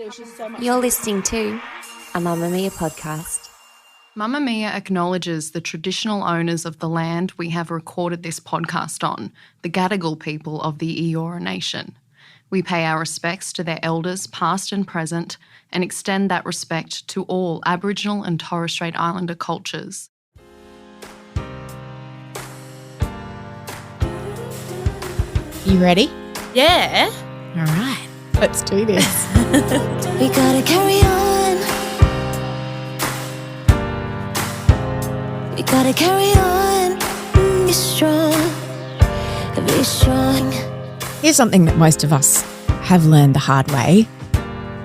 There's just so much. You're listening to a Mamamia podcast. Mamamia acknowledges the traditional owners of the land we have recorded this podcast on, the Gadigal people of the Eora Nation. We pay our respects to their elders, past and present, and extend that respect to all Aboriginal and Torres Strait Islander cultures. You ready? Yeah. All right, let's do this. We gotta carry on. We gotta carry on. Be strong. Be strong. Here's something that most of us have learned the hard way.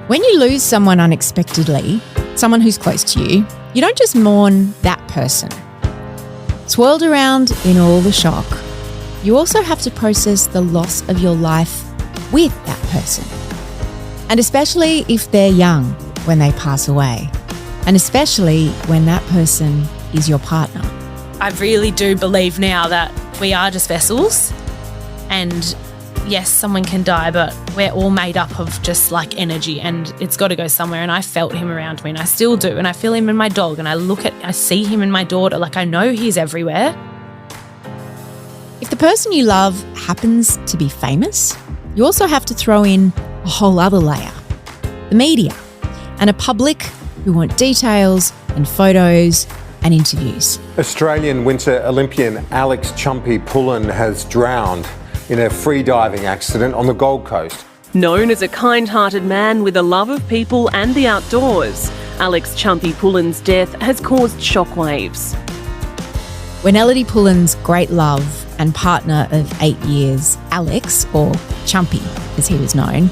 When you lose someone unexpectedly, someone who's close to you, you don't just mourn that person. Swirled around in all the shock, you also have to process the loss of your life with that person. And especially if they're young when they pass away. And especially when that person is your partner. I really do believe now that we are just vessels, and yes, someone can die, but we're all made up of just like energy, and it's got to go somewhere. And I felt him around me, and I still do, and I feel him in my dog, and I see him in my daughter. Like, I know he's everywhere. If the person you love happens to be famous, you also have to throw in a whole other layer. The media and a public who want details and photos and interviews. Australian Winter Olympian Chumpy Pullin has drowned in a free-diving accident on the Gold Coast. Known as a kind-hearted man with a love of people and the outdoors, Chumpy Pullin's death has caused shockwaves. When Ellidy Pullin's great love and partner of 8 years, Alex, or Chumpy as he was known,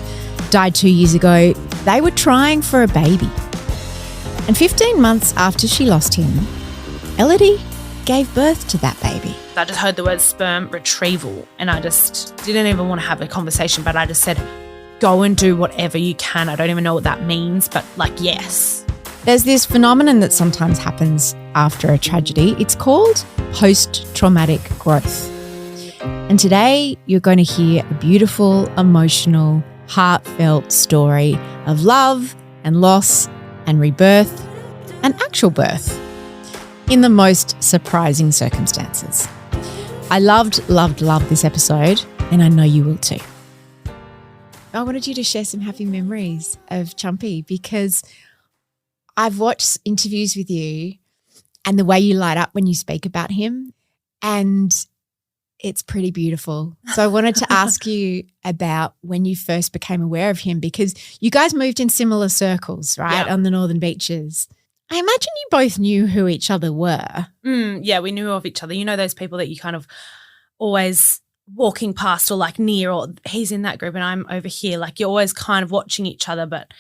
died 2 years ago, they were trying for a baby. And 15 months after she lost him, Ellidy gave birth to that baby. I just heard the word sperm retrieval, and I just didn't even want to have a conversation, but I just said, go and do whatever you can. I don't even know what that means, but yes. There's this phenomenon that sometimes happens after a tragedy. It's called post-traumatic growth. And today you're going to hear a beautiful, emotional, heartfelt story of love and loss and rebirth and actual birth in the most surprising circumstances. I loved this episode, and I know you will too. I wanted you to share some happy memories of Chumpy, because I've watched interviews with you and the way you light up when you speak about him, and it's pretty beautiful. So I wanted to ask you about when you first became aware of him, because you guys moved in similar circles, right, on the northern beaches. I imagine you both knew who each other were. Yeah, we knew of each other. You know those people that you kind of always walking past or like near, or he's in that group and I'm over here. Like, you're always kind of watching each other, but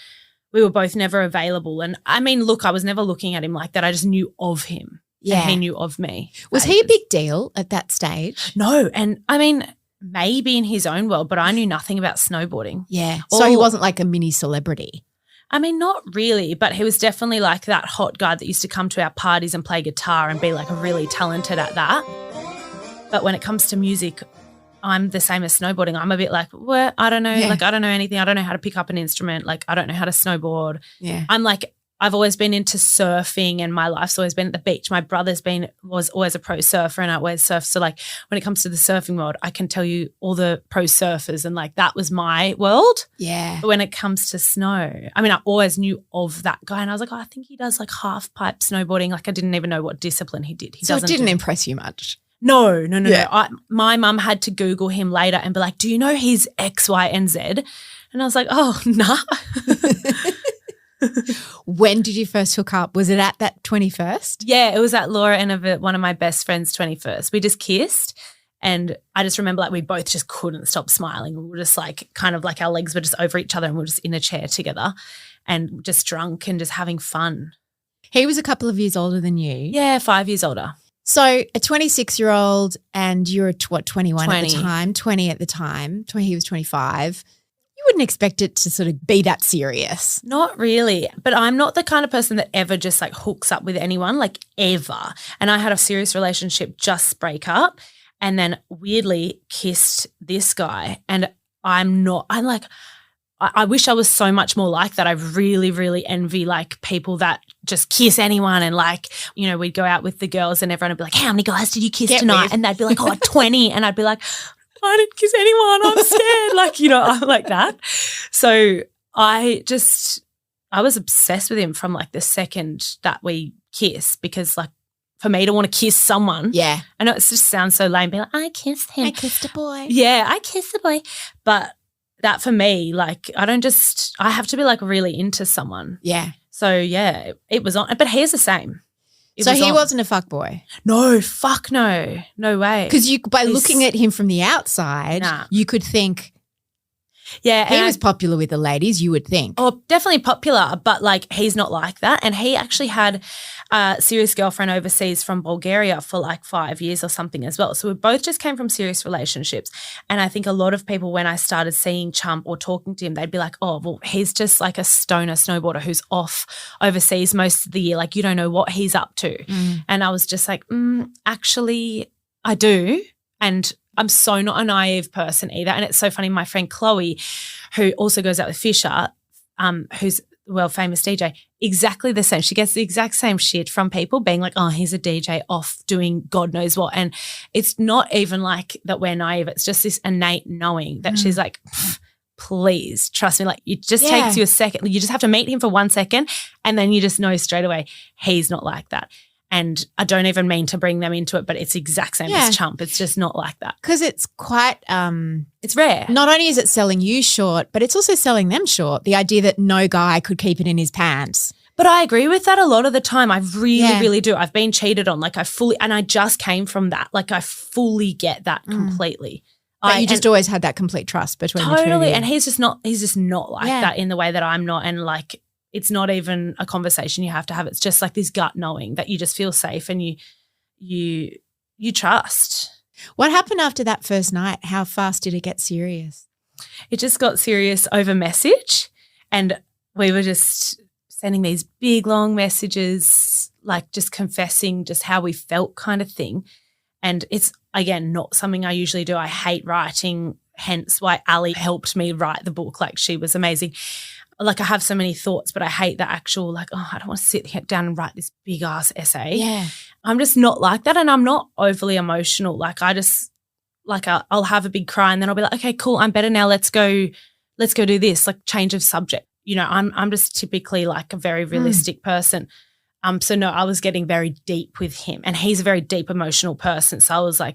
we were both never available. And I mean, look, I was never looking at him like that. I just knew of him. Yeah. And he knew of me. Was he a big deal at that stage? No. And I mean, maybe in his own world, but I knew nothing about snowboarding. Yeah. So he wasn't like a mini celebrity. I mean, not really, but he was definitely like that hot guy that used to come to our parties and play guitar and be like really talented at that. But when it comes to music, I'm the same as snowboarding. I'm a bit like, well, I don't know. Yeah. Like, I don't know anything. I don't know how to pick up an instrument. Like, I don't know how to snowboard. Yeah. I'm like, I've always been into surfing, and my life's always been at the beach. My brother's was always a pro surfer, and I always surf. So like, when it comes to the surfing world, I can tell you all the pro surfers, and like that was my world. Yeah. But when it comes to snow, I mean, I always knew of that guy, and I was like, oh, I think he does like half pipe snowboarding. Like, I didn't even know what discipline he did. So it didn't impress you much. No. Yeah. My mum had to Google him later and be like, do you know he's X, Y, and Z? And I was like, oh, nah. When did you first hook up? Was it at that 21st? Yeah, it was at Laura and one of my best friends' 21st. We just kissed, and I just remember like we both just couldn't stop smiling. We were just like kind of like our legs were just over each other, and we were just in a chair together and just drunk and just having fun. He was a couple of years older than you. Yeah, 5 years older. So a 26-year-old, and you're 21 20. at the time, 20 at the time, he was 25. You wouldn't expect it to sort of be that serious. Not really, but I'm not the kind of person that ever just like hooks up with anyone, like ever. And I had a serious relationship just break up, and then weirdly kissed this guy, and I'm like, I wish I was so much more like that. I really, really envy like people that just kiss anyone and like, you know, we'd go out with the girls and everyone would be like, how many guys did you kiss tonight? And they'd be like, 20. And I'd be like, I didn't kiss anyone. I'm scared. Like, you know, I'm like that. So I was obsessed with him from like the second that we kissed, because like for me to want to kiss someone. Yeah. I know it just sounds so lame, being like, I kissed him. I kissed a boy. Yeah, I kissed a boy. But that for me, like I have to be like really into someone. Yeah. So yeah, it was on, but he's the same. So he wasn't a fuckboy? No, fuck no. No way. Because by looking at him from the outside, you could think, yeah, he was popular with the ladies, you would think. Oh, definitely popular, but like he's not like that. And he actually had a serious girlfriend overseas from Bulgaria for like 5 years or something as well. So we both just came from serious relationships. And I think a lot of people, when I started seeing Chump or talking to him, they'd be like, oh, well, he's just like a stoner snowboarder who's off overseas most of the year. Like you don't know what he's up to. And I was just like, actually I do. And I'm so not a naive person either. And it's so funny, my friend Chloe, who also goes out with Fisher, who's the world famous DJ, exactly the same. She gets the exact same shit from people being like, oh, he's a DJ off doing God knows what. And it's not even like that we're naive. It's just this innate knowing that she's like, please trust me. Like it just takes you a second. You just have to meet him for 1 second and then you just know straight away he's not like that. And I don't even mean to bring them into it, but it's the exact same as Chump. It's just not like that. Because it's quite it's rare. Not only is it selling you short, but it's also selling them short. The idea that no guy could keep it in his pants. But I agree with that a lot of the time. I really, really do. I've been cheated on. Like and I just came from that. Like I fully get that completely. But you just always had that complete trust between the two of you. And he's just not like that in the way that I'm not. And like it's not even a conversation you have to have. It's just like this gut knowing that you just feel safe and you trust. What happened after that first night? How fast did it get serious? It just got serious over message, and we were just sending these big long messages, like just confessing just how we felt kind of thing. And it's, again, not something I usually do. I hate writing, hence why Ali helped me write the book. Like she was amazing. Like I have so many thoughts, but I hate the actual like, oh, I don't want to sit down and write this big ass essay. Yeah. I'm just not like that, and I'm not overly emotional. Like I just like I'll have a big cry and then I'll be like, okay, cool, I'm better now. Let's go do this. Like change of subject. You know, I'm just typically like a very realistic person. So no, I was getting very deep with him, and he's a very deep emotional person. So I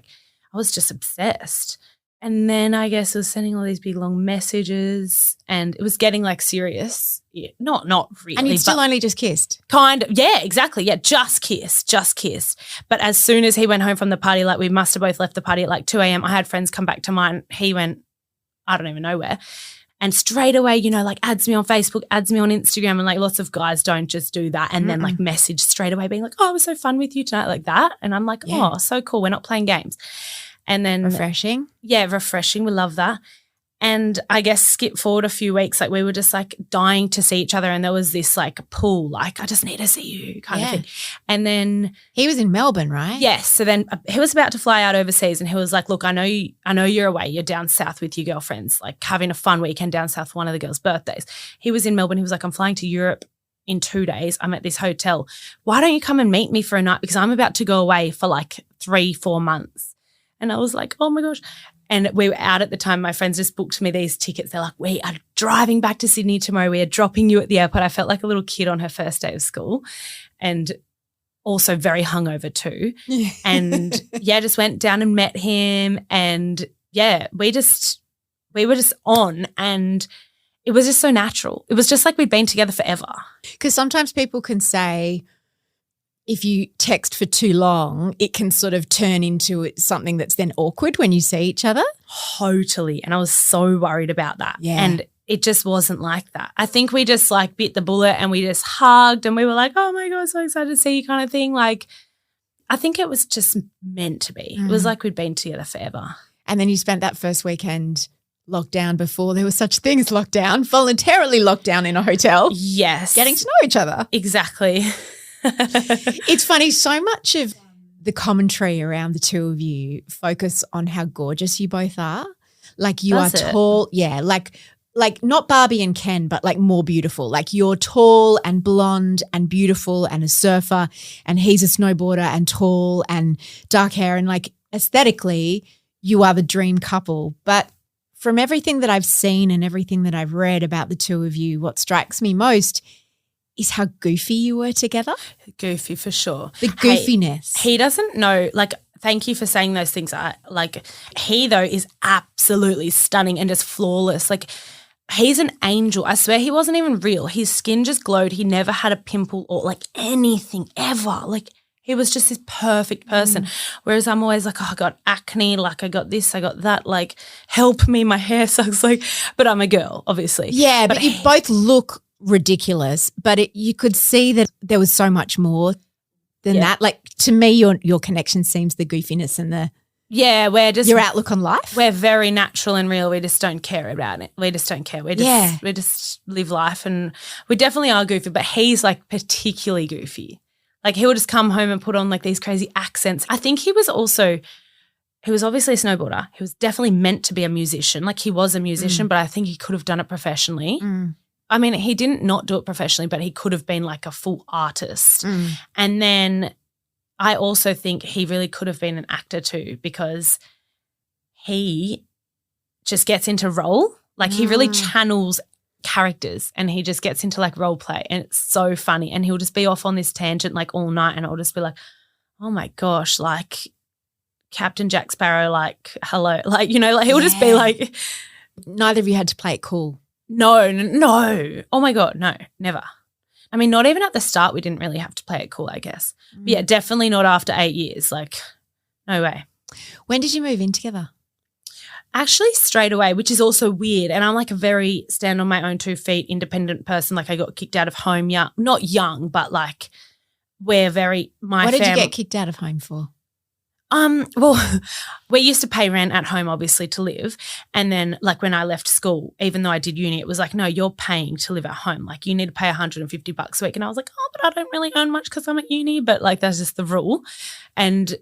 was just obsessed. And then I guess I was sending all these big long messages and it was getting like serious. Yeah, not really. And you still only just kissed? Kind of. Yeah, exactly. Yeah, just kissed. But as soon as he went home from the party, like we must have both left the party at like 2 a.m. I had friends come back to mine. He went, I don't even know where. And straight away, you know, like adds me on Facebook, adds me on Instagram, and like lots of guys don't just do that and then like message straight away being like, oh, it was so fun with you tonight, like that. And I'm like, oh, so cool. We're not playing games. And then refreshing. Yeah, refreshing. We love that. And I guess skip forward a few weeks, like we were just like dying to see each other, and there was this like pull, like I just need to see you kind of thing. And then he was in Melbourne, right? Yes. So then he was about to fly out overseas, and he was like, look, I know you're away. You're down south with your girlfriends, like having a fun weekend down south for one of the girls' birthdays. He was in Melbourne. He was like, I'm flying to Europe in 2 days. I'm at this hotel. Why don't you come and meet me for a night? Because I'm about to go away for like 3-4 months. And I was like, oh my gosh. And we were out at the time. My friends just booked me these tickets. They're like, we are driving back to Sydney tomorrow. We are dropping you at the airport. I felt like a little kid on her first day of school, and also very hungover too. And just went down and met him. And we were just on, and it was just so natural. It was just like we'd been together forever. Because sometimes people can say, if you text for too long, it can sort of turn into something that's then awkward when you see each other. Totally. And I was so worried about that. Yeah. And it just wasn't like that. I think we just like bit the bullet and we just hugged and we were like, oh my God, so excited to see you kind of thing. Like, I think it was just meant to be. It was like we'd been together forever. And then you spent that first weekend locked down before there was such thing as lockdown, voluntarily locked down in a hotel. Yes. Getting to know each other. Exactly. It's funny, so much of the commentary around the two of you focus on how gorgeous you both are. Like you are tall. Yeah, like like not Barbie and Ken, but like more beautiful. Like you're tall and blonde and beautiful and a surfer, and he's a snowboarder and tall and dark hair, and like aesthetically you are the dream couple. But from everything that I've seen and everything that I've read about the two of you, what strikes me most is how goofy you were together. Goofy for sure. The goofiness. He doesn't know, like, thank you for saying those things. He though is absolutely stunning and just flawless. Like, he's an angel. I swear he wasn't even real. His skin just glowed. He never had a pimple or like anything ever. Like, he was just this perfect person. Whereas I'm always like, oh, I got acne, like I got this, I got that, like help me, my hair sucks. Like, but I'm a girl, obviously. Yeah, but you both look ridiculous, but you could see that there was so much more than that. Like, to me, your connection seems the goofiness and your outlook on life. We're very natural and real. We just don't care about it. We just don't care. We just live life, and we definitely are goofy, but he's like particularly goofy. Like, he would just come home and put on like these crazy accents. I think he was obviously a snowboarder. He was definitely meant to be a musician. Like, he was a musician, but I think he could have done it professionally. I mean, he didn't not do it professionally, but he could have been like a full artist. And then I also think he really could have been an actor too, because he just gets into role. Like, he really channels characters, and he just gets into like role play, and it's so funny. And he'll just be off on this tangent like all night, and I'll just be like, oh my gosh, like Captain Jack Sparrow, like hello, like, you know, like he'll just be like. Neither of you had to play it cool. No. Oh my God, no, never. I mean, not even at the start we didn't really have to play it cool, I guess. But yeah, definitely not after 8 years. Like, no way. When did you move in together? Actually straight away, which is also weird. And I'm like a very stand on my own 2 feet independent person. Like, I got kicked out of home young, not young, but like we're very What did you get kicked out of home for? Well, we used to pay rent at home, obviously, to live. And then like when I left school, even though I did uni, it was like, no, you're paying to live at home. Like, you need to pay $150 a week. And I was like, oh, but I don't really earn much because I'm at uni. But like, that's just the rule. And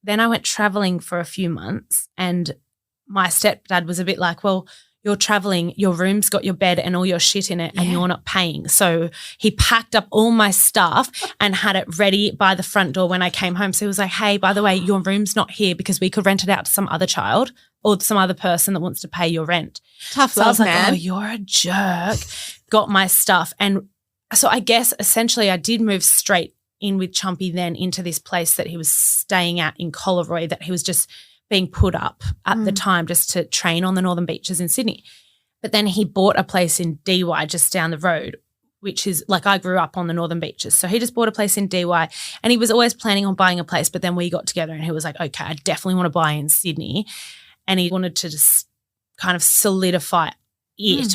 then I went traveling for a few months, and my stepdad was a bit like, well, you're traveling, your room's got your bed and all your shit in it, and you're not paying. So he packed up all my stuff and had it ready by the front door when I came home. So he was like, hey, by the way, your room's not here because we could rent it out to some other child or some other person that wants to pay your rent. Tough so love, I was like, man. oh, you're a jerk. Got my stuff. And so I guess essentially I did move straight in with Chumpy then into this place that he was staying at in Collaroy, that he was just being put up at the time just to train on the northern beaches in Sydney. But then he bought a place in DY just down the road, which is like, I grew up on the northern beaches. So he just bought a place in DY, and he was always planning on buying a place, but then we got together and he was like, okay, I definitely want to buy in Sydney. And he wanted to just kind of solidify it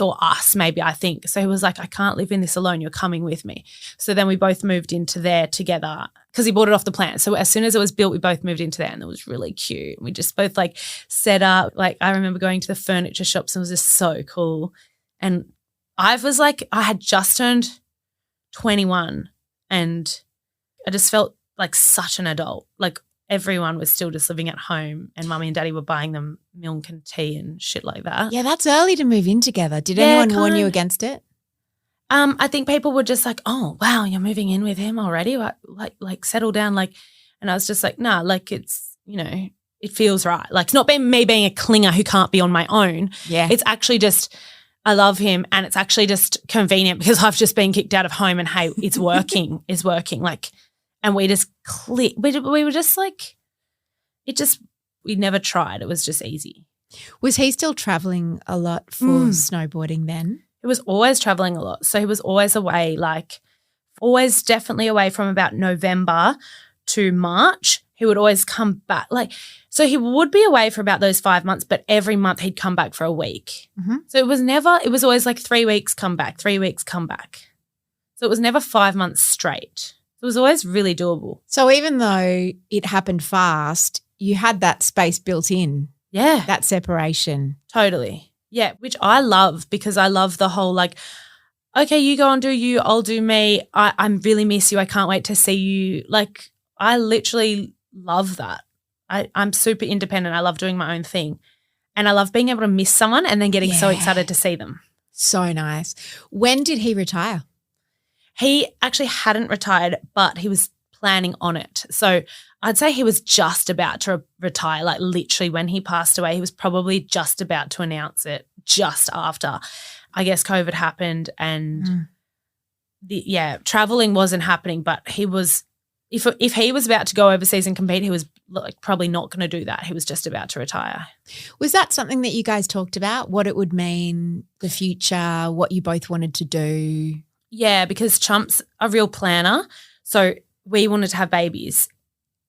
or us, maybe, I think. So he was like, I can't live in this alone. You're coming with me. So then we both moved into there together because he bought it off the plan. So as soon as it was built, we both moved into there, and it was really cute. We just both like set up. Like, I remember going to the furniture shops, and it was just so cool. And I was like, I had just turned 21, and I just felt like such an adult. Like, everyone was still just living at home, and Mummy and Daddy were buying them milk and tea and shit like that. Yeah, that's early to move in together. Did anyone warn you against it? I think people were just like, oh, wow, you're moving in with him already? Like settle down. Like, and I was just like, nah, like, it's, you know, it feels right. Like, it's not me being a clinger who can't be on my own. Yeah. It's actually just, I love him, and it's actually just convenient because I've just been kicked out of home, and hey, it's working. It's working. Like, and we just clicked. We were just like, we never tried. It was just easy. Was he still traveling a lot for snowboarding then? He was always traveling a lot. So he was always away, like always definitely away from about November to March. He would always come back. Like, so he would be away for about those 5 months, but every month he'd come back for a week. So it was always like 3 weeks, come back, 3 weeks, come back. So it was never 5 months straight. It was always really doable. So even though it happened fast, you had that space built in. Yeah. That separation. Totally. Yeah, which I love, because I love the whole like, okay, you go and do you, I'll do me. I really miss you. I can't wait to see you. Like, I literally love that. I'm super independent. I love doing my own thing. And I love being able to miss someone and then getting so excited to see them. So nice. When did he retire? He actually hadn't retired, but he was planning on it. So I'd say he was just about to retire, like literally when he passed away. He was probably just about to announce it just after. I guess COVID happened and traveling wasn't happening, but he was if he was about to go overseas and compete, he was like probably not going to do that. He was just about to retire. Was that something that you guys talked about, what it would mean, the future, what you both wanted to do? Yeah, because Chump's a real planner. So we wanted to have babies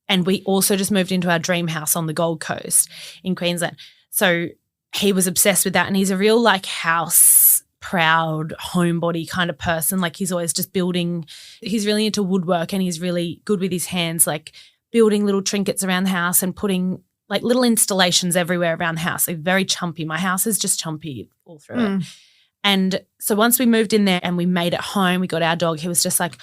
and we also just moved into our dream house on the Gold Coast in Queensland. So he was obsessed with that and he's a real like house proud homebody kind of person. Like he's always just building. He's really into woodwork and he's really good with his hands, like building little trinkets around the house and putting like little installations everywhere around the house. Like very chumpy. My house is just chumpy all through it. And so once we moved in there and we made it home, we got our dog, he was just like,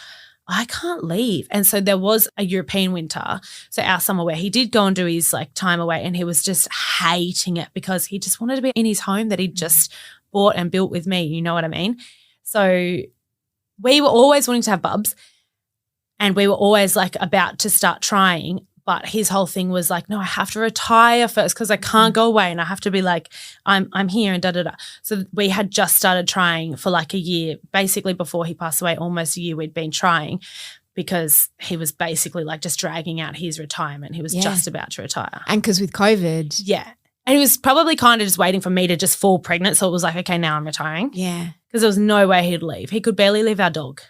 I can't leave. And so there was a European winter, so our summer where he did go and do his like time away and he was just hating it because he just wanted to be in his home that he'd just bought and built with me, you know what I mean? So we were always wanting to have bubs and we were always like about to start trying, but his whole thing was like, no, I have to retire first because I can't go away and I have to be like, I'm here and da-da-da. So we had just started trying for like a year, basically before he passed away, almost a year we'd been trying because he was basically like just dragging out his retirement. He was just about to retire. And because with COVID. Yeah. And he was probably kind of just waiting for me to just fall pregnant. So it was like, okay, now I'm retiring. Yeah. Because there was no way he'd leave. He could barely leave our dog.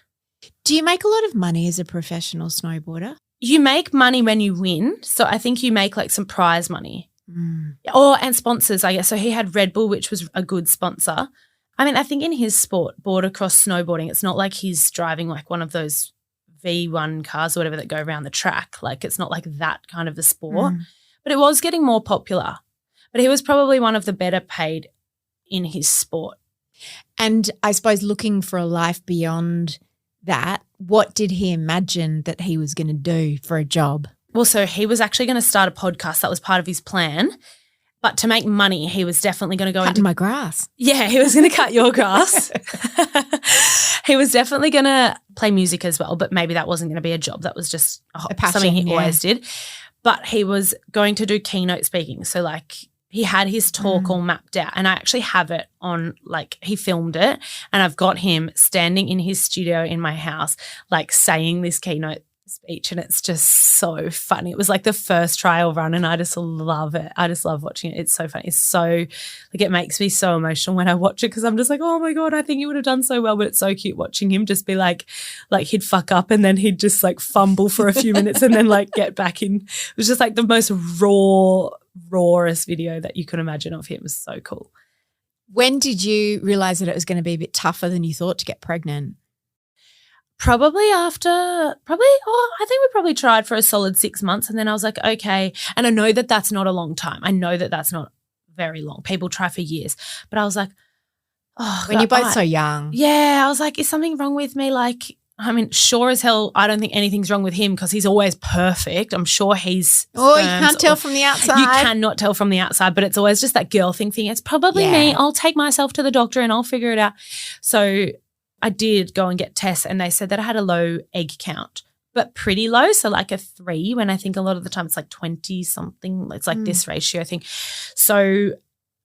Do you make a lot of money as a professional snowboarder? You make money when you win. So I think you make like some prize money. And sponsors, I guess. So he had Red Bull, which was a good sponsor. I mean, I think in his sport, border-cross snowboarding, it's not like he's driving like one of those V1 cars or whatever that go around the track. Like it's not like that kind of the sport. But it was getting more popular. But he was probably one of the better paid in his sport. And I suppose looking for a life beyond that, what did he imagine that he was going to do for a job? Well, so he was actually going to start a podcast. That was part of his plan. But to make money, he was definitely going to go into my grass. Yeah, he was going to cut your grass. He was definitely going to play music as well, but maybe that wasn't going to be a job. That was just a passion, something he always did. But he was going to do keynote speaking. So like he had his talk all mapped out and I actually have it on, like he filmed it and I've got him standing in his studio in my house like saying this keynote speech and it's just so funny. It was like the first trial run and I just love it. I just love watching it. It's so funny. It's so like it makes me so emotional when I watch it because I'm just like, oh my God, I think you would have done so well. But it's so cute watching him just be like he'd fuck up and then he'd just like fumble for a few minutes and then like get back in. It was just like the most rawest video that you could imagine of him. It was so cool. When did you realise that it was going to be a bit tougher than you thought to get pregnant? Probably I think we probably tried for a solid 6 months and then I was like, okay. And I know that that's not a long time. I know that that's not very long. People try for years. But I was like, oh. When you're both so young. Yeah. I was like, is something wrong with me? Like, I mean, sure as hell, I don't think anything's wrong with him because he's always perfect. I'm sure he's. Oh, you can't tell from the outside. You cannot tell from the outside, but it's always just that girl thing. It's probably me. I'll take myself to the doctor and I'll figure it out. So I did go and get tests and they said that I had a low egg count, but pretty low. So like a 3 when I think a lot of the time it's like 20 something. It's like this ratio thing. So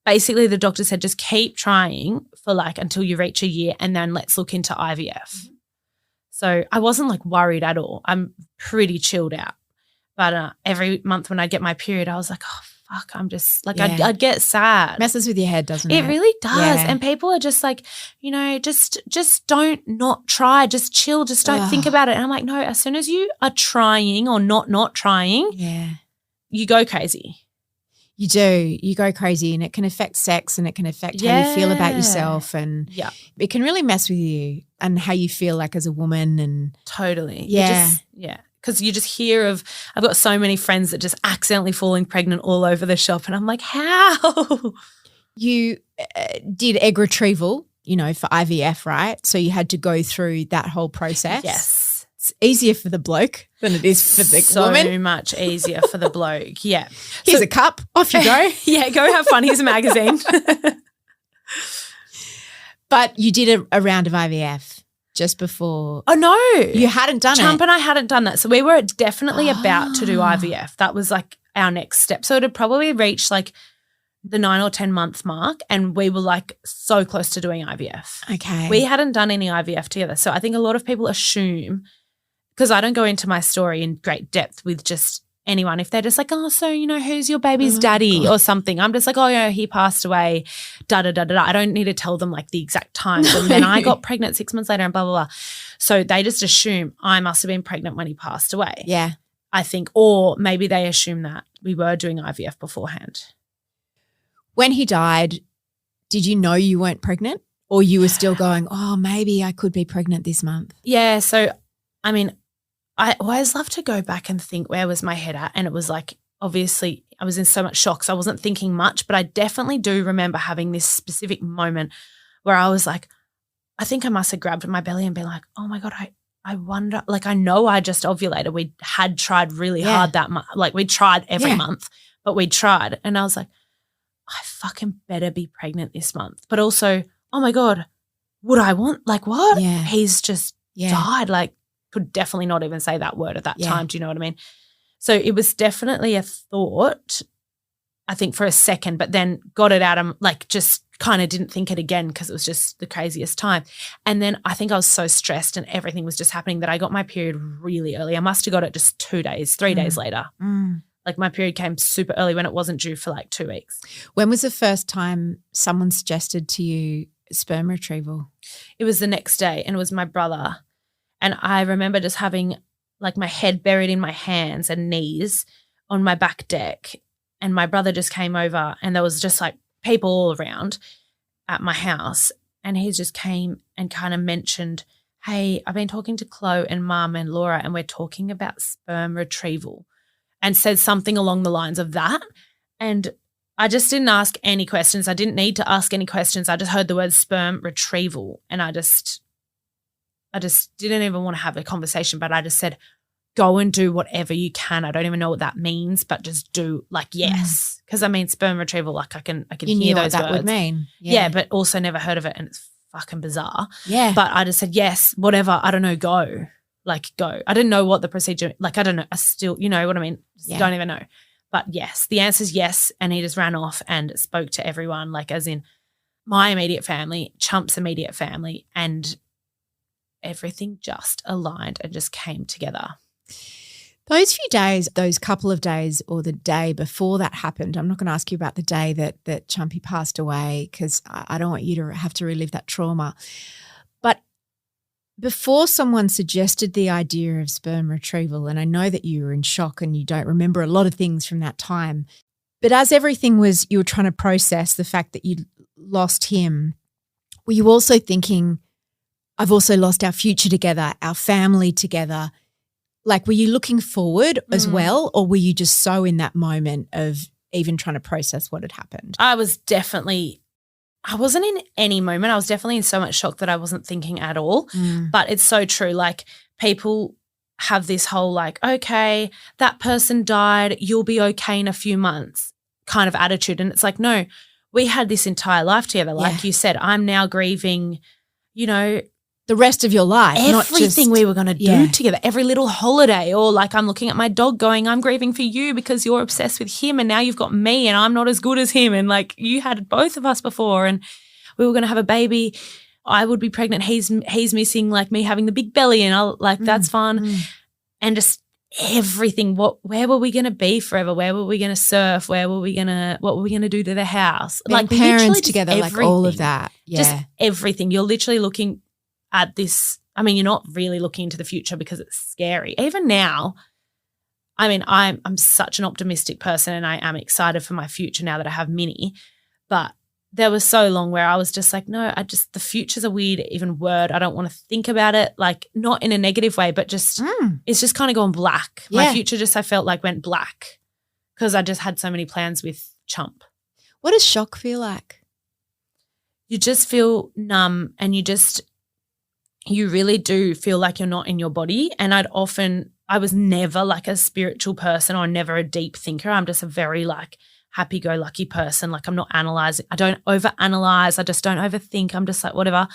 basically the doctor said just keep trying for like until you reach a year and then let's look into IVF. So I wasn't like worried at all. I'm pretty chilled out. But every month when I get my period, I was like, oh, fuck, I'm just like, I'd get sad. Messes with your head, doesn't it? It really does. And people are just like, you know, just don't not try, just chill, just don't think about it. And I'm like, no, as soon as you are trying or not trying, you go crazy. You do. You go crazy and it can affect sex and it can affect how you feel about yourself and it can really mess with you and how you feel like as a woman and totally. Yeah. Because you just hear of, I've got so many friends that just accidentally falling pregnant all over the shop and I'm like, how? You did egg retrieval, you know, for IVF, right? So you had to go through that whole process. Yes. It's easier for the bloke than it is for the So woman. much easier for the bloke. Yeah. Here's a cup. Off you go. Yeah, go have fun. Here's a magazine. But you did a round of IVF just before. Oh, no. You hadn't done Chump it. and I hadn't done that. So we were definitely about to do IVF. That was like our next step. So it had probably reached like the 9 or 10 month mark, and we were like so close to doing IVF. Okay. We hadn't done any IVF together. So I think a lot of people assume, because I don't go into my story in great depth with just anyone, if they're just like, oh, so, who's your baby's daddy or something, I'm just like, oh, yeah, he passed away, da-da-da-da-da. I don't need to tell them like the exact times. And then I got pregnant 6 months later and blah, blah, blah. So they just assume I must have been pregnant when he passed away. Yeah. I think, or maybe they assume that we were doing IVF beforehand. When he died, did you know you weren't pregnant, or you were still going, oh, maybe I could be pregnant this month? Yeah. So, I mean, I always love to go back and think, where was my head at? And it was like, obviously I was in so much shock, so I wasn't thinking much, but I definitely do remember having this specific moment where I was like, I think I must have grabbed my belly and been like, oh my God, I wonder, like, I know I just ovulated. We had tried really hard that month. Like, we tried every month, but we tried. And I was like, I fucking better be pregnant this month. But also, oh my God, would I want, like, what? Yeah. He's just died. Like, could definitely not even say that word at that time. Do you know what I mean? So it was definitely a thought, I think, for a second, but then got it out of, like, just kind of didn't think it again because it was just the craziest time. And then I think I was so stressed and everything was just happening that I got my period really early. I must have got it just 3 days later. Like, my period came super early when it wasn't due for like 2 weeks. When was the first time someone suggested to you sperm retrieval? It was the next day, and it was my brother. And I remember just having like my head buried in my hands and knees on my back deck, and my brother just came over, and there was just like people all around at my house, and he just came and kind of mentioned, hey, I've been talking to Chloe and Mum and Laura, and we're talking about sperm retrieval, and said something along the lines of that. And I just didn't ask any questions. I didn't need to ask any questions. I just heard the word sperm retrieval, and I just didn't even want to have a conversation, but I just said, go and do whatever you can. I don't even know what that means, but just do, like, yes. Because I mean, sperm retrieval, like, I can You hear knew those what that words. would mean. Yeah, but also never heard of it, and it's fucking bizarre. Yeah. But I just said, yes, whatever. I don't know, go. Like, go. I didn't know what the procedure, like, I don't know. I still, you know what I mean? Don't even know. But yes, the answer is yes. And he just ran off and spoke to everyone, like, as in my immediate family, Chump's immediate family, and everything just aligned and just came together. Those few days, those couple of days, or the day before that happened, I'm not going to ask you about the day that Chumpy passed away, because I don't want you to have to relive that trauma. But before someone suggested the idea of sperm retrieval, and I know that you were in shock and you don't remember a lot of things from that time, but as everything was, you were trying to process the fact that you lost him, were you also thinking, I've also lost our future together, our family together? Like, were you looking forward as well, or were you just so in that moment of even trying to process what had happened? I wasn't in any moment. I was definitely in so much shock that I wasn't thinking at all. But it's so true. Like, people have this whole like, okay, that person died, you'll be okay in a few months kind of attitude. And it's like, no, we had this entire life together. Like you said, I'm now grieving, The rest of your life, everything we were going to do together, every little holiday, or like I'm looking at my dog going, I'm grieving for you because you're obsessed with him and now you've got me and I'm not as good as him, and like you had both of us before and we were going to have a baby. I would be pregnant. He's missing like me having the big belly, and I'll like that's fun. And just everything. Where were we going to be forever? Where were we going to surf? What were we going to do to the house? Being like parents together, like all of that. Yeah. Just everything. You're literally looking at this. I mean, you're not really looking into the future because it's scary. Even now, I mean, I'm such an optimistic person and I am excited for my future now that I have Minnie. But there was so long where I was just like, no, the future's a weird even word. I don't want to think about it, like not in a negative way, but just it's just kind of gone black. Yeah. My future just, I felt like went black because I just had so many plans with Chump. What does shock feel like? You just feel numb and you just you really do feel like you're not in your body. And I was never like a spiritual person or never a deep thinker. I'm just a very like happy-go-lucky person. Like I'm not analysing. I don't overanalyze. I just don't overthink. I'm just like whatever.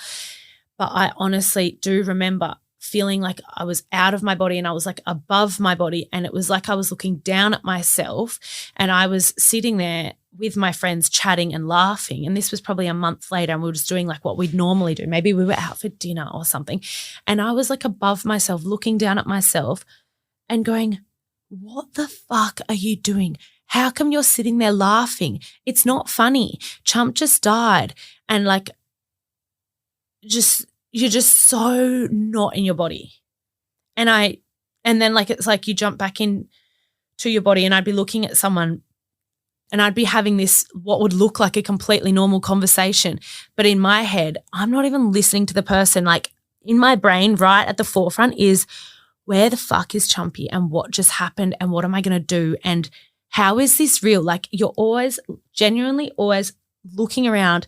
But I honestly do remember feeling like I was out of my body and I was like above my body, and it was like I was looking down at myself, and I was sitting there with my friends chatting and laughing. And this was probably a month later, and we were just doing like what we'd normally do. Maybe we were out for dinner or something. And I was like above myself, looking down at myself and going, what the fuck are you doing? How come you're sitting there laughing? It's not funny. Chump just died. And like, you're just so not in your body. And then like, it's like you jump back in to your body, and I'd be looking at someone and I'd be having this, what would look like a completely normal conversation. But in my head, I'm not even listening to the person. Like in my brain, right at the forefront is, where the fuck is Chumpy and what just happened and what am I going to do? And how is this real? Like you're always, genuinely always looking around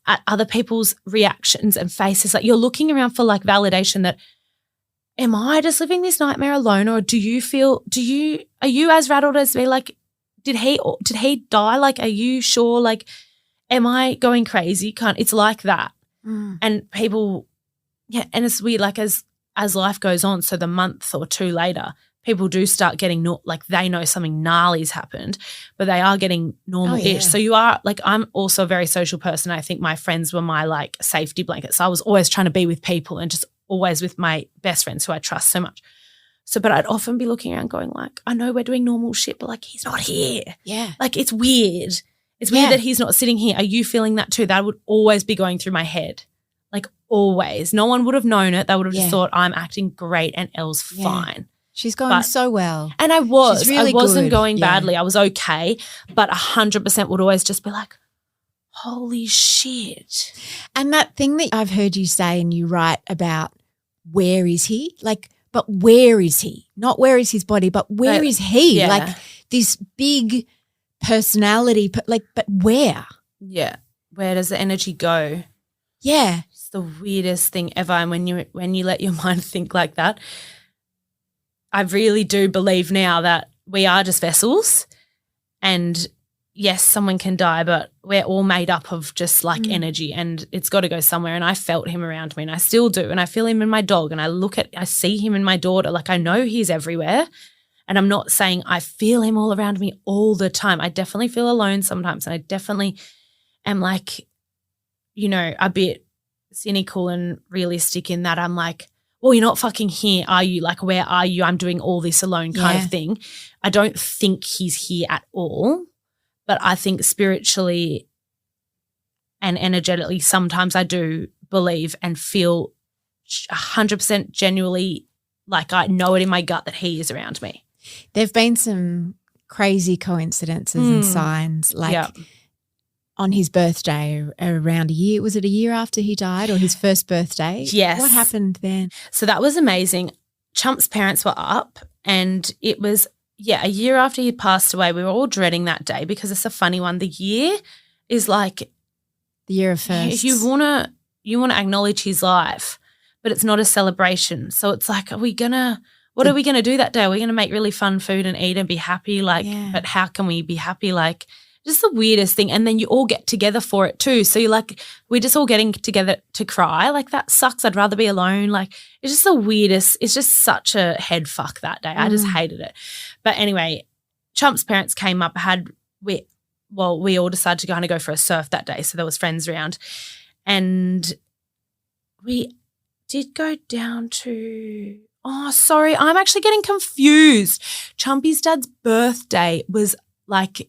at other people's reactions and faces. Like you're looking around for like validation that, am I just living this nightmare alone, or are you as rattled as me? Like, did he die? Like, are you sure? Like, am I going crazy? It's like that. And people, yeah. And it's weird, like as life goes on, so the month or two later, people do start getting like they know something gnarly's happened, but they are getting normal-ish. Oh, yeah. So you are like, I'm also a very social person. I think my friends were my like safety blanket. So I was always trying to be with people and just always with my best friends who I trust so much. So, but I'd often be looking around going like, I know we're doing normal shit, but like he's not here. Yeah. Like it's weird. It's weird that he's not sitting here. Are you feeling that too? That would always be going through my head. Like always. No one would have known it. They would have just thought I'm acting great and Elle's fine. She's going so well. And I was. Really I wasn't good. going badly. I was okay. But 100% would always just be like, holy shit. And that thing that I've heard you say and you write about, where is he? Like, but where is he? Not where is his body, but where is he? Yeah. Like this big personality, but where? Yeah. Where does the energy go? Yeah. It's the weirdest thing ever. And when you let your mind think like that, I really do believe now that we are just vessels, and yes, someone can die, but we're all made up of just like energy, and it's got to go somewhere. And I felt him around me, and I still do. And I feel him in my dog, and I see him in my daughter. Like I know he's everywhere, and I'm not saying I feel him all around me all the time. I definitely feel alone sometimes, and I definitely am like, a bit cynical and realistic in that I'm like, well, you're not fucking here, are you? Like, where are you? I'm doing all this alone kind of thing. I don't think he's here at all, but I think spiritually and energetically sometimes I do believe and feel 100% genuinely like I know it in my gut that he is around me. There have been some crazy coincidences and signs, like on his birthday around a year. Was it a year after he died, or his first birthday? Yes. What happened then? So that was amazing. Chump's parents were up, and it was, a year after he passed away. We were all dreading that day because it's a funny one. The year is like the year of firsts. You want to acknowledge his life, but it's not a celebration. So it's like, what are we gonna do that day? Are we gonna make really fun food and eat and be happy? Like, but how can we be happy? Like, just the weirdest thing. And then you all get together for it too. So you're like, we're just all getting together to cry. Like, that sucks. I'd rather be alone. Like, it's just the weirdest. It's just such a head fuck that day. I just hated it. But anyway, Chump's parents came up, we all decided to kind of go for a surf that day. So there was friends around, and we did go down to, sorry, I'm actually getting confused. Chumpy's dad's birthday was like,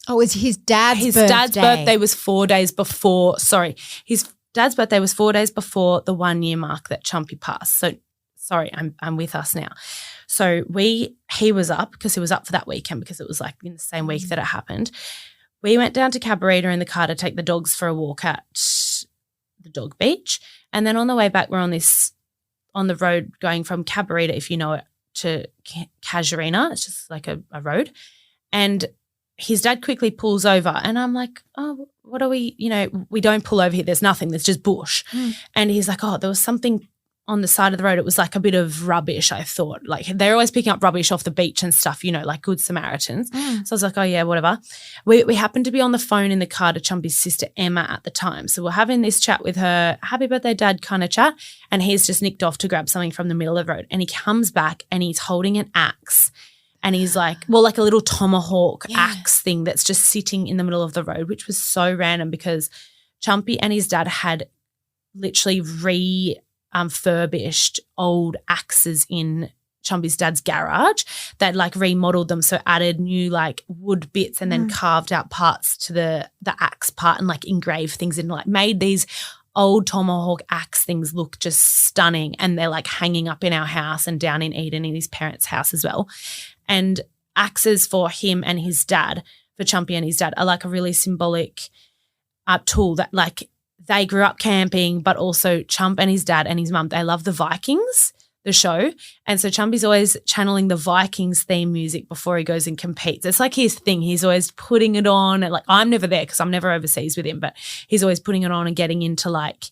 it was his dad's birthday. His dad's birthday was 4 days before. Sorry, his dad's birthday was 4 days before the 1 year mark that Chumpy passed. So, sorry, I'm with us now. So he was up because he was up for that weekend because it was like in the same week that it happened. We went down to Cabarita in the car to take the dogs for a walk at the dog beach, and then on the way back we're on the road going from Cabarita, if you know it, to Casuarina. It's just like a road, and his dad quickly pulls over and I'm like, oh, what are we, we don't pull over here. There's nothing. There's just bush. And he's like, oh, there was something on the side of the road. It was like a bit of rubbish, I thought. Like they're always picking up rubbish off the beach and stuff, like good Samaritans. So I was like, oh, yeah, whatever. We happened to be on the phone in the car to Chumpy's sister Emma at the time. So we're having this chat with her, happy birthday, Dad kind of chat, and he's just nicked off to grab something from the middle of the road. And he comes back and he's holding an axe. And he's like, like a little tomahawk axe thing that's just sitting in the middle of the road, which was so random because Chumpy and his dad had literally refurbished old axes in Chumpy's dad's garage. They'd like remodeled them, so added new like wood bits and then carved out parts to the axe part and like engraved things and like made these old tomahawk axe things look just stunning. And they're like hanging up in our house and down in Eden in his parents' house as well. And axes for him and his dad, for Chumpy and his dad, are like a really symbolic tool that like they grew up camping, but also Chump and his dad and his mum, they love the Vikings, the show. And so Chumpy's always channeling the Vikings theme music before he goes and competes. It's like his thing. He's always putting it on. And like I'm never there because I'm never overseas with him, but he's always putting it on and getting into like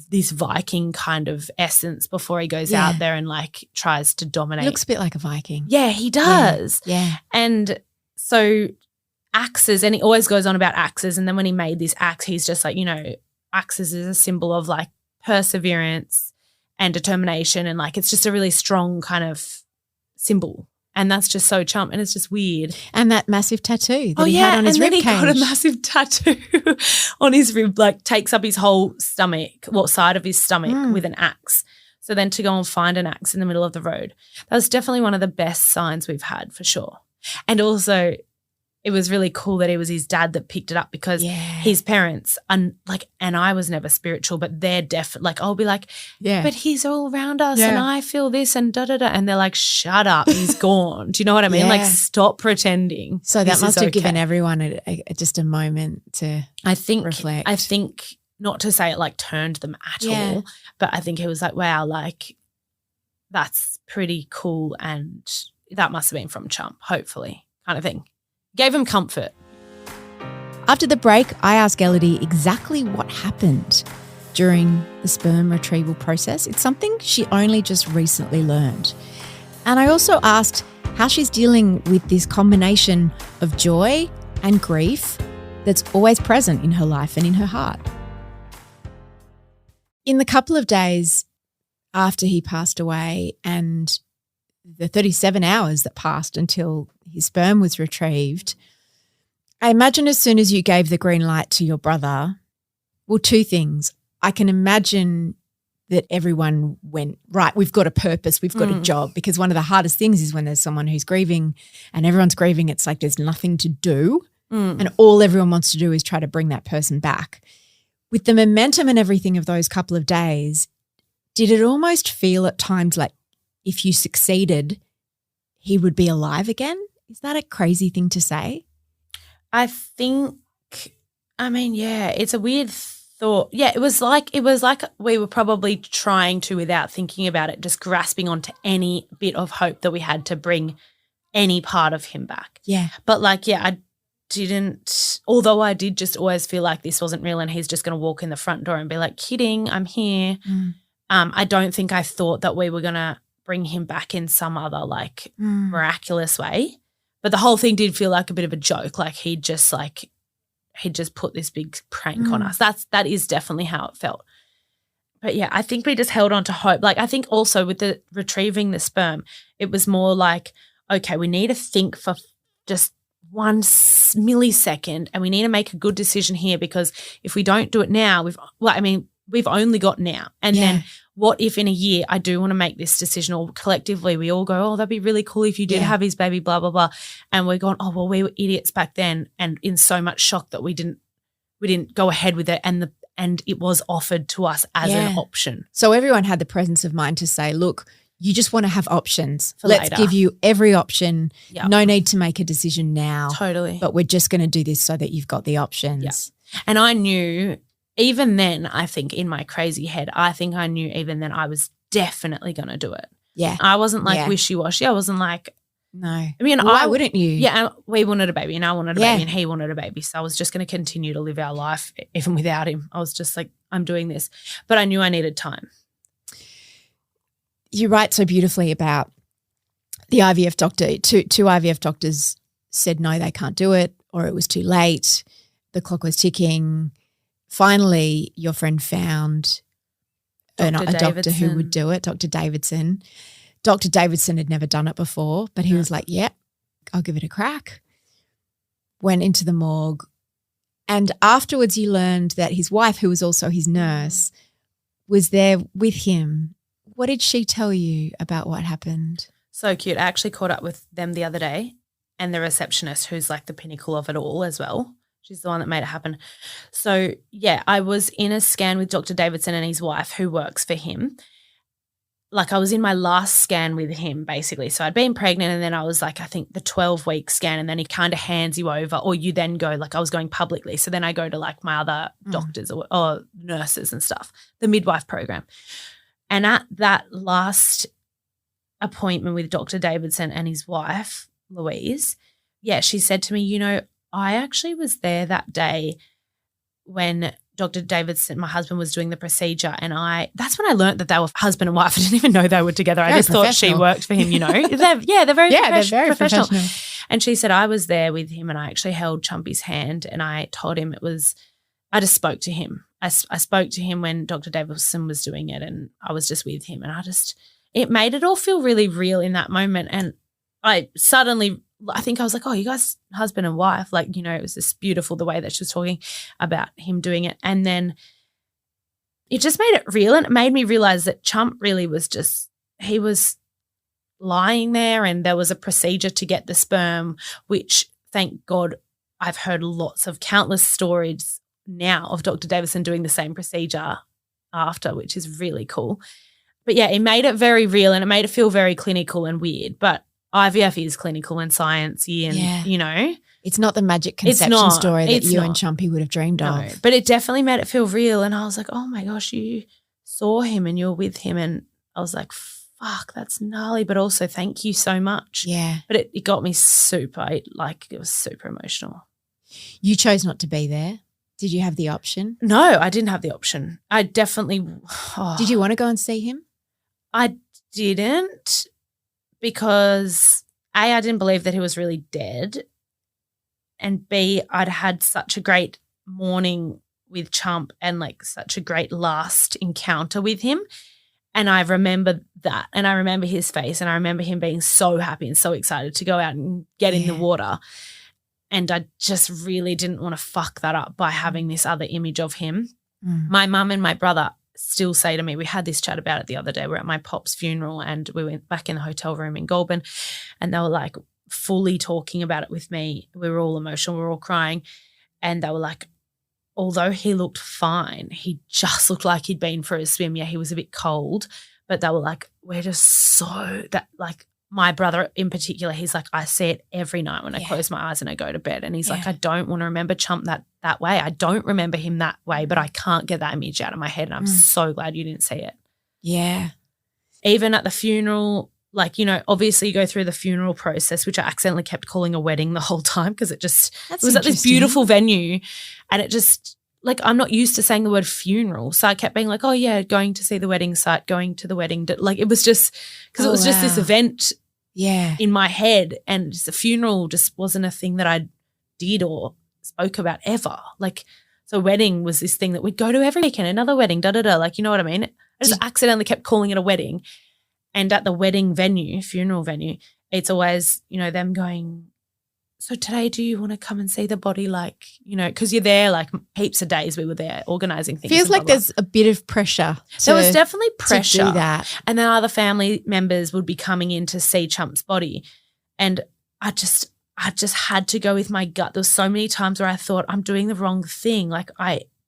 this Viking kind of essence before he goes out there and like tries to dominate. He looks a bit like a Viking. Yeah, he does. Yeah. And so axes, and he always goes on about axes. And then when he made this axe, he's just like, axes is a symbol of like perseverance and determination. And like, it's just a really strong kind of symbol. And that's just so Chump, and it's just weird. And that massive tattoo that he had on his rib cage. And then he got a massive tattoo on his rib, like takes up his whole stomach, side of his stomach with an axe. So then to go and find an axe in the middle of the road, that was definitely one of the best signs we've had for sure. And also it was really cool that it was his dad that picked it up because his parents and I was never spiritual, but they're like I'll be like, but he's all around us and I feel this and da-da-da. And they're like, shut up, he's gone. Do you know what I mean? Yeah. Like stop pretending. So that must have given everyone just a moment to reflect. I think not to say it like turned them at all, but I think it was like, wow, like that's pretty cool and that must have been from Chump, hopefully, kind of thing. Gave him comfort. After the break, I ask Ellidy exactly what happened during the sperm retrieval process. It's something she only just recently learned. And I also asked how she's dealing with this combination of joy and grief that's always present in her life and in her heart. In the couple of days after he passed away and the 37 hours that passed until his sperm was retrieved, I imagine as soon as you gave the green light to your brother, well, two things. I can imagine that everyone went, right, we've got a purpose, we've got a job, because one of the hardest things is when there's someone who's grieving and everyone's grieving, it's like there's nothing to do and all everyone wants to do is try to bring that person back. With the momentum and everything of those couple of days, did it almost feel at times like if you succeeded, he would be alive again? Is that a crazy thing to say? It's a weird thought. Yeah, it was like we were probably trying to, without thinking about it, just grasping onto any bit of hope that we had to bring any part of him back. Yeah. But I did just always feel like this wasn't real and he's just going to walk in the front door and be like, kidding, I'm here. I don't think I thought that we were going to bring him back in some other miraculous way. But the whole thing did feel like a bit of a joke. Like he'd just put this big prank on us. That is definitely how it felt. But yeah, I think we just held on to hope. Like I think also with the retrieving the sperm, it was more like, okay, we need to think for just 1 millisecond and we need to make a good decision here, because if we don't do it now, we've only got now. And then what if in a year I do want to make this decision, or collectively we all go, oh, that'd be really cool if you did have his baby, blah, blah, blah. And we're going, oh, well, we were idiots back then and in so much shock that we didn't go ahead with it, and it was offered to us as an option. So everyone had the presence of mind to say, look, you just want to have options. Let's later. Give you every option. Yep. No need to make a decision now. Totally. But we're just going to do this so that you've got the options. Yep. And I knew even then, I think in my crazy head, I think I knew even then I was definitely going to do it. Yeah. I wasn't like wishy-washy. I wasn't like, No. I mean, why wouldn't you? Yeah, and we wanted a baby and I wanted a Yeah. baby and he wanted a baby. So I was just going to continue to live our life even without him. I was just like, I'm doing this. But I knew I needed time. You write so beautifully about the IVF doctor. Two IVF doctors said no, they can't do it, or it was too late. The clock was ticking. Finally, your friend found a doctor who would do it, Dr. Davidson. Dr. Davidson had never done it before, but he was like, yeah, I'll give it a crack. Went into the morgue. And afterwards you learned that his wife, who was also his nurse, was there with him. What did she tell you about what happened? So cute. I actually caught up with them the other day and the receptionist, who's like the pinnacle of it all as well. She's the one that made it happen. So, yeah, I was in a scan with Dr. Davidson and his wife who works for him. Like I was in my last scan with him basically. So I'd been pregnant and then I was like, I think the 12-week scan, and then he kind of hands you over, or you then go, like I was going publicly. So then I go to like my other doctors or nurses and stuff, the midwife program. And at that last appointment with Dr. Davidson and his wife, Louise, yeah, she said to me, you know, I actually was there that day when Dr. Davidson, my husband, was doing the procedure, and that's when I learned that they were husband and wife. I didn't even know they were together. I just thought she worked for him, you know. They're very professional. And she said, I was there with him and I actually held Chumpy's hand and I told him I just spoke to him. I spoke to him when Dr. Davidson was doing it and I was just with him, and it made it all feel really real in that moment. And I think I was like, oh, you guys husband and wife. Like, you know, it was just beautiful the way that she was talking about him doing it. And then it just made it real, and it made me realize that Chump really was he was lying there, and there was a procedure to get the sperm, which thank God I've heard countless stories now of Dr. Davidson doing the same procedure after, which is really cool. But yeah, it made it very real and it made it feel very clinical and weird. But IVF is clinical and sciencey and, you know. It's not the magic conception story that you and Chumpy would have dreamed of. But it definitely made it feel real, and I was like, oh my gosh, you saw him and you're with him, and I was like, fuck, that's gnarly, but also thank you so much. Yeah. But it got me it was super emotional. You chose not to be there. Did you have the option? No, I didn't have the option. I definitely Did you want to go and see him? I didn't, because A, I didn't believe that he was really dead, and B, I'd had such a great morning with Chump and like such a great last encounter with him, and I remember that, and I remember his face, and I remember him being so happy and so excited to go out and get in the water, and I just really didn't want to fuck that up by having this other image of him. My mum and my brother still say to me, we had this chat about it the other day, we're at my pop's funeral and we went back in the hotel room in Goulburn, and they were like fully talking about it with me. We were all emotional, we were all crying, and they were like, although he looked fine, he just looked like he'd been for a swim. Yeah, he was a bit cold, but they were like, we're just so that, like, my brother in particular, he's like, I see it every night when I close my eyes and I go to bed. And he's like, I don't want to remember Chump that way. I don't remember him that way, but I can't get that image out of my head. And I'm so glad you didn't see it. Yeah. Even at the funeral, like, you know, obviously you go through the funeral process, which I accidentally kept calling a wedding the whole time because it was at this beautiful venue, and it just, like, I'm not used to saying the word funeral. So I kept being like, oh, yeah, going to see the wedding site, going to the wedding. Like, it was just because it was just this event in my head, and the funeral just wasn't a thing that I did or spoke about ever. Like, so wedding was this thing that we'd go to every weekend, another wedding, da-da-da, like, you know what I mean? I just accidentally kept calling it a wedding. And at the wedding venue, funeral venue, it's always, you know, them going, so today do you want to come and see the body, like, you know, because you're there like heaps of days we were there organising things. Feels like there's a bit of pressure. There was definitely pressure. To do that. And then other family members would be coming in to see Chump's body, and I just had to go with my gut. There was so many times where I thought I'm doing the wrong thing. Like,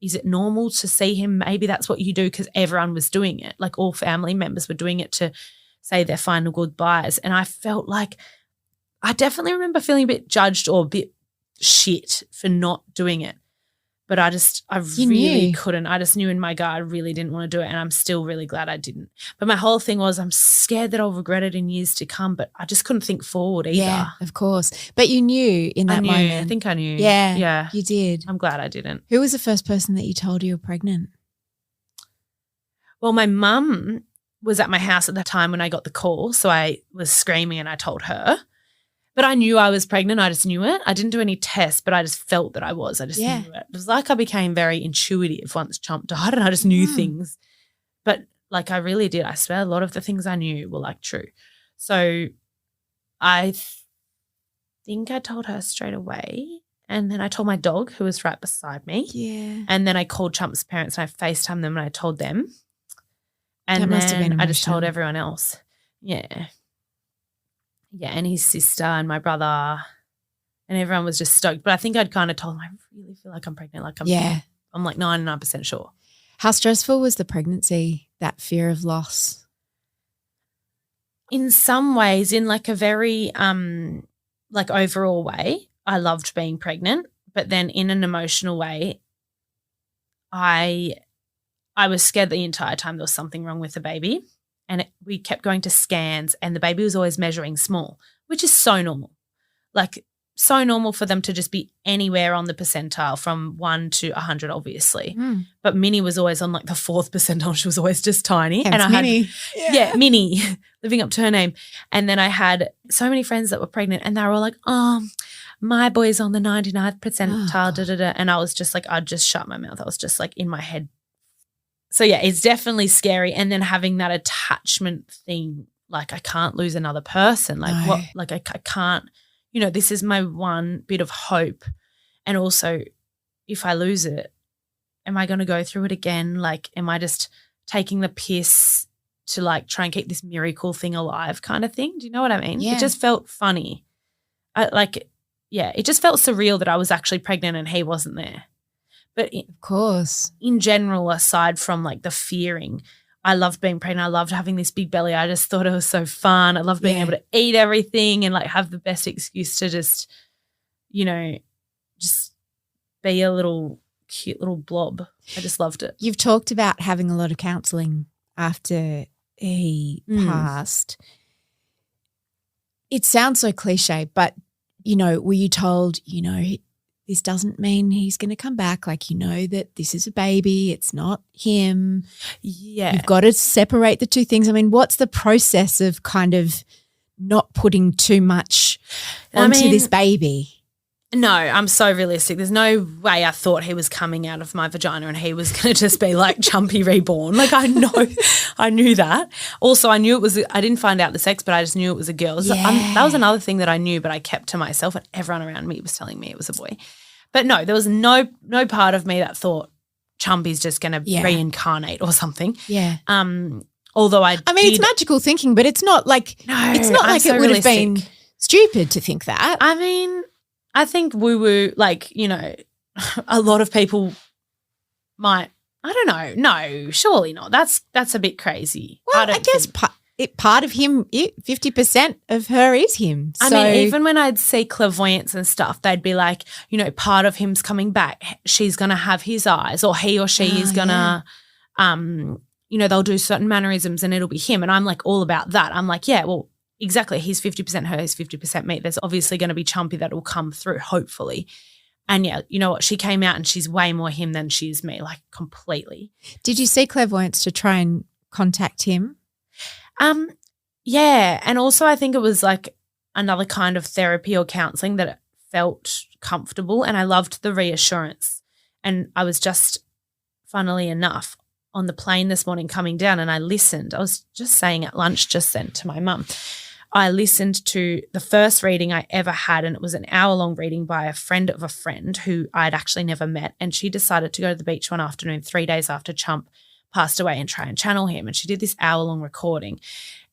is it normal to see him? Maybe that's what you do because everyone was doing it. Like, all family members were doing it to say their final goodbyes. And I felt like I definitely remember feeling a bit judged or a bit shit for not doing it. But I You really knew. couldn't. I just knew in my gut I really didn't want to do it, and I'm still really glad I didn't. But my whole thing was I'm scared that I'll regret it in years to come, but I just couldn't think forward either. Yeah, of course. But you knew in that I knew. moment. I think I knew. Yeah, Yeah. you did. I'm glad I didn't. Who was the first person that you told you were pregnant? Well, my mum was at my house at the time when I got the call, so I was screaming and I told her. But I knew I was pregnant. I just knew it. I didn't do any tests, but I just felt that I was. I just knew it. It was like I became very intuitive once Chump died, and I just knew things. But like I really did. I swear a lot of the things I knew were like true. So I think I told her straight away, and then I told my dog who was right beside me. Yeah. And then I called Chump's parents and I FaceTimed them and I told them. And That must have been then I just told emotional. everyone else. Yeah. Yeah, and his sister and my brother, and everyone was just stoked. But I think I'd kind of told them, I really feel like I'm pregnant. Like I'm like 99% sure. How stressful was the pregnancy, that fear of loss? In some ways, in like a very like overall way, I loved being pregnant. But then in an emotional way, I was scared the entire time there was something wrong with the baby. And we kept going to scans and the baby was always measuring small, which is so normal. Like so normal for them to just be anywhere on the percentile from 1 to 100 obviously. But Minnie was always on like the 4th percentile. She was always just tiny. Hence and I Minnie. had Minnie, living up to her name. And then I had so many friends that were pregnant and they were all like, my boy's on the 99th percentile, And I was just like, I'd just shut my mouth. I was just like in my head. So, yeah, it's definitely scary. And then having that attachment thing, like I can't lose another person. Like what? Like I can't, this is my one bit of hope. And also if I lose it, am I going to go through it again? Like am I just taking the piss to like try and keep this miracle thing alive kind of thing? Do you know what I mean? Yeah. It just felt funny. It just felt surreal that I was actually pregnant and he wasn't there. But Of course. in general, aside from like the fearing, I loved being pregnant. I loved having this big belly. I just thought it was so fun. I loved being able to eat everything and like have the best excuse to just, just be a little cute little blob. I just loved it. You've talked about having a lot of counselling after he passed. It sounds so cliche, but, were you told, this doesn't mean he's going to come back. Like, that this is a baby. It's not him. Yeah. You've got to separate the two things. I mean, what's the process of kind of not putting too much onto this baby? No, I'm so realistic. There's no way I thought he was coming out of my vagina and he was going to just be like Chumpy reborn. Like I knew that. Also, I knew I didn't find out the sex, but I just knew it was a girl. So that was another thing that I knew, but I kept to myself and everyone around me was telling me it was a boy. But no, there was no part of me that thought Chumpy's just going to reincarnate or something. Yeah. Although it's magical thinking, but it's not like it would have been stupid to think that. I mean, I think woo-woo, like, a lot of people might, I don't know. No, surely not. That's a bit crazy. Well, I guess part of him, 50% of her is him. I mean, even when I'd see clairvoyants and stuff, they'd be like, part of him's coming back. She's going to have his eyes or he or she is going to, they'll do certain mannerisms and it'll be him. And I'm like all about that. I'm like, yeah, well, exactly. He's 50% her, he's 50% me. There's obviously going to be Chumpy that will come through, hopefully. And yeah, you know what? She came out and she's way more him than she is me, like completely. Did you see clairvoyance to try and contact him? Yeah. And also I think it was like another kind of therapy or counselling that felt comfortable and I loved the reassurance. And I was just, funnily enough, on the plane this morning coming down and I listened. I was just saying at lunch just then to my mum, I listened to the first reading I ever had and it was an hour-long reading by a friend of a friend who I'd actually never met and she decided to go to the beach one afternoon 3 days after Chump passed away and try and channel him and she did this hour-long recording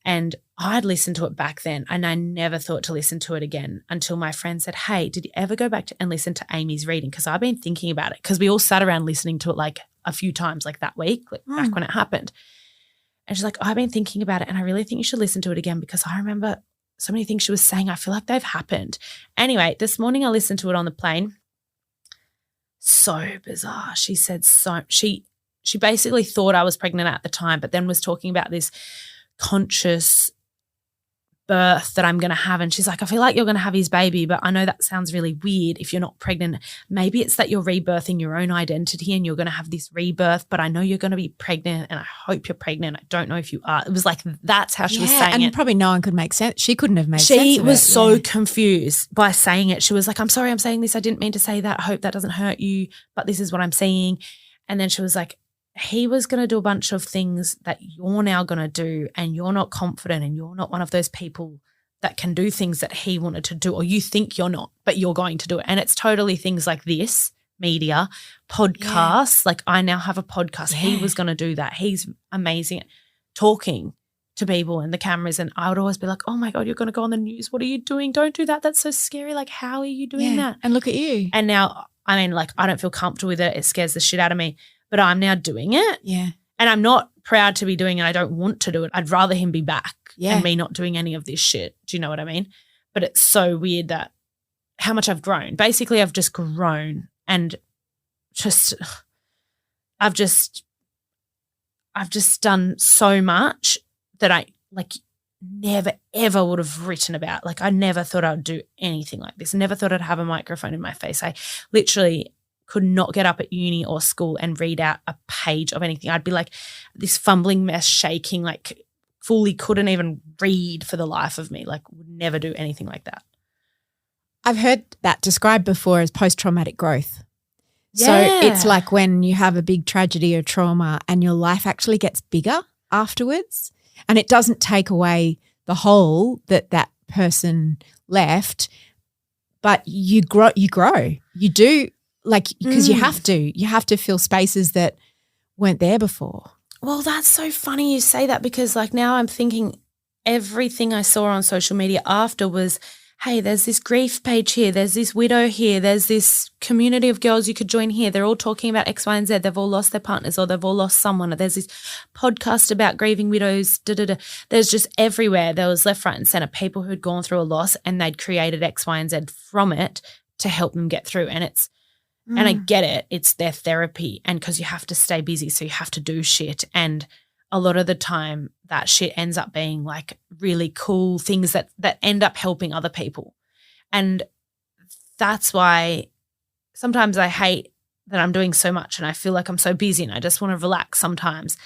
and I'd listened to it back then and I never thought to listen to it again until my friend said, hey, did you ever go back and listen to Amy's reading? Because I've been thinking about it because we all sat around listening to it like a few times like that week, like back when it happened. And she's like, I've been thinking about it and I really think you should listen to it again because I remember so many things she was saying. I feel like they've happened. Anyway, this morning I listened to it on the plane. So bizarre. She said she basically thought I was pregnant at the time, but then was talking about this conscious birth that I'm going to have. And she's like, I feel like you're going to have his baby, but I know that sounds really weird if you're not pregnant. Maybe it's that you're rebirthing your own identity and you're going to have this rebirth, but I know you're going to be pregnant and I hope you're pregnant. I don't know if you are. It was like, that's how she was saying it. And probably no one could make sense. She couldn't have made sense of She it. was so confused by saying it. She was like, I'm sorry I'm saying this. I didn't mean to say that. I hope that doesn't hurt you, but this is what I'm saying. And then she was like, he was going to do a bunch of things that you're now going to do and you're not confident and you're not one of those people that can do things that he wanted to do, or you think you're not, but you're going to do it. And it's totally things like this, media, podcasts. Like I now have a podcast. He was going to do that. He's amazing at talking to people and the cameras. And I would always be like, oh my God, you're going to go on the news. What are you doing? Don't do that. That's so scary. Like, how are you doing that? And look at you. And now, I mean, like, I don't feel comfortable with it. It scares the shit out of me. But I'm now doing it. Yeah. And I'm not proud to be doing it. I don't want to do it. I'd rather him be back and me not doing any of this shit. Do you know what I mean? But it's so weird that how much I've grown. Basically, I've just grown and I've just done so much that I like never ever would have written about. Like I never thought I'd do anything like this. Never thought I'd have a microphone in my face. I literally could not get up at uni or school and read out a page of anything. I'd be like this fumbling mess, shaking, like fully couldn't even read for the life of me, like would never do anything like that. I've heard that described before as post-traumatic growth. Yeah. So it's like when you have a big tragedy or trauma and your life actually gets bigger afterwards, and it doesn't take away the hole that person left, but you grow. You do. Like, because you have to fill spaces that weren't there before. Well, that's so funny you say that because like now I'm thinking everything I saw on social media after was, hey, there's this grief page here, there's this widow here, there's this community of girls you could join here. They're all talking about X, Y, and Z. They've all lost their partners or they've all lost someone. Or there's this podcast about grieving widows. There's just everywhere. There was left, right, and centre people who'd gone through a loss and they'd created X, Y, and Z from it to help them get through. And and I get it. It's their therapy and because you have to stay busy so you have to do shit. And a lot of the time that shit ends up being like really cool things that end up helping other people. And that's why sometimes I hate that I'm doing so much and I feel like I'm so busy and I just want to relax sometimes.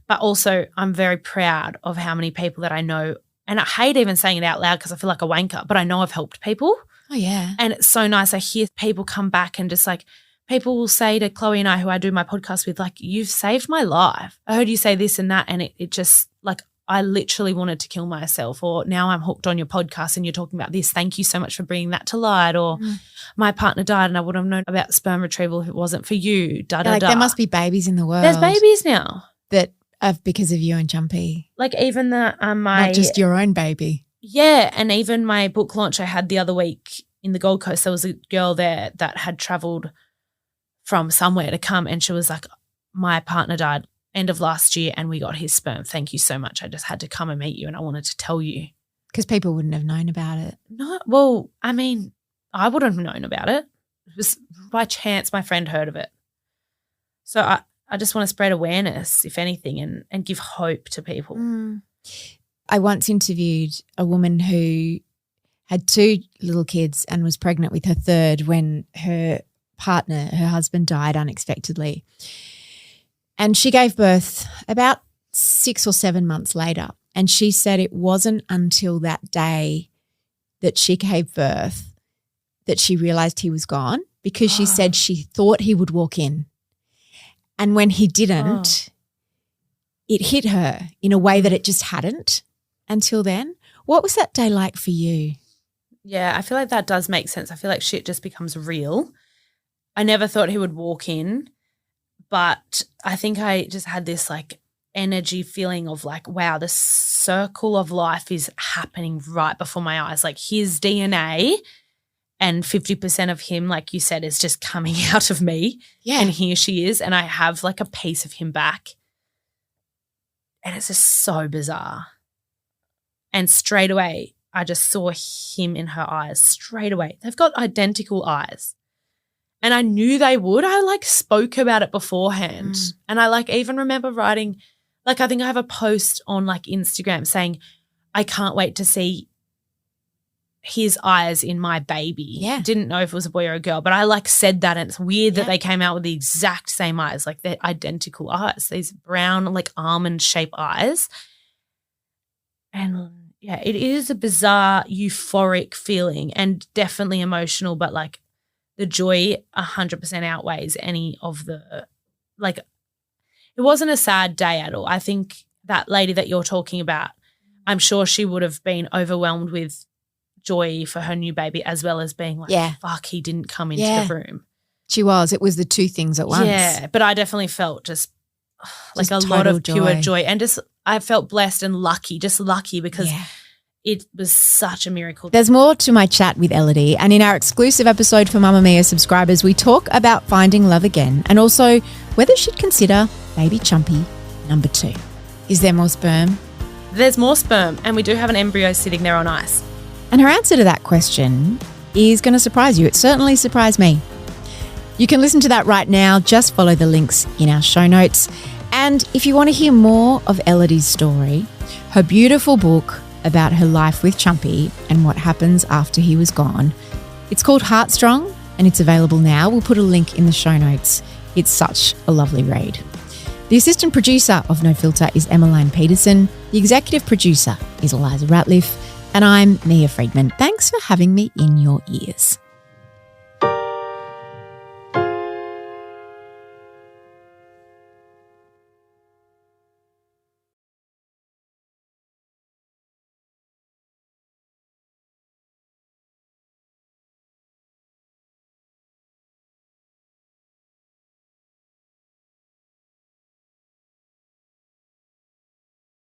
But also I'm very proud of how many people that I know, and I hate even saying it out loud because I feel like a wanker, but I know I've helped people. Oh, yeah. And it's so nice. I hear people come back and just like people will say to Chloe and I, who I do my podcast with, like, you've saved my life. I heard you say this and that. And it just like I literally wanted to kill myself, or now I'm hooked on your podcast and you're talking about this. Thank you so much for bringing that to light. Or my partner died and I would have known about sperm retrieval if it wasn't for you. There must be babies in the world. There's babies now. That because of you and Chumpy. Like even my not just your own baby. Yeah, and even my book launch I had the other week in the Gold Coast, there was a girl there that had travelled from somewhere to come and she was like, my partner died end of last year and we got his sperm. Thank you so much. I just had to come and meet you and I wanted to tell you. Because people wouldn't have known about it. No, well, I mean, I wouldn't have known about it. It was by chance my friend heard of it. So I just want to spread awareness, if anything, and give hope to people. I once interviewed a woman who had 2 little kids and was pregnant with her third when her husband died unexpectedly. And she gave birth about 6 or 7 months later. And she said it wasn't until that day that she gave birth that she realised he was gone, because she said she thought he would walk in. And when he didn't, it hit her in a way that it just hadn't until then. What was that day like for you? Yeah, I feel like that does make sense. I feel like shit just becomes real. I never thought he would walk in, but I think I just had this like energy feeling of like, wow, the circle of life is happening right before my eyes. Like his DNA and 50% of him, like you said, is just coming out of me. Yeah. And here she is, and I have like a piece of him back. And it's just so bizarre. And straight away, I just saw him in her eyes straight away. They've got identical eyes. And I knew they would. I like spoke about it beforehand. And I like even remember writing, like I think I have a post on like Instagram saying, I can't wait to see his eyes in my baby. Yeah. Didn't know if it was a boy or a girl, but I like said that, and it's weird that they came out with the exact same eyes, like they're identical eyes, these brown like almond shaped eyes. And yeah, it is a bizarre euphoric feeling and definitely emotional, but like the joy 100% outweighs any of the, like, it wasn't a sad day at all. I think that lady that you're talking about, I'm sure she would have been overwhelmed with joy for her new baby as well as being like, fuck, he didn't come into the room. She was. It was the two things at once. Yeah, but I definitely felt just like a lot of pure joy. And just I felt blessed and lucky, just lucky because it was such a miracle. There's more to my chat with Ellidy, and in our exclusive episode for Mamamia subscribers, we talk about finding love again and also whether she'd consider baby Chumpy number 2. Is there more sperm? There's more sperm, and we do have an embryo sitting there on ice. And her answer to that question is going to surprise you. It certainly surprised me. You can listen to that right now. Just follow the links in our show notes. And if you want to hear more of Ellidy's story, her beautiful book about her life with Chumpy and what happens after he was gone, it's called Heartstrong and it's available now. We'll put a link in the show notes. It's such a lovely read. The assistant producer of No Filter is Emmeline Peterson. The executive producer is Eliza Ratliff. And I'm Mia Freedman. Thanks for having me in your ears.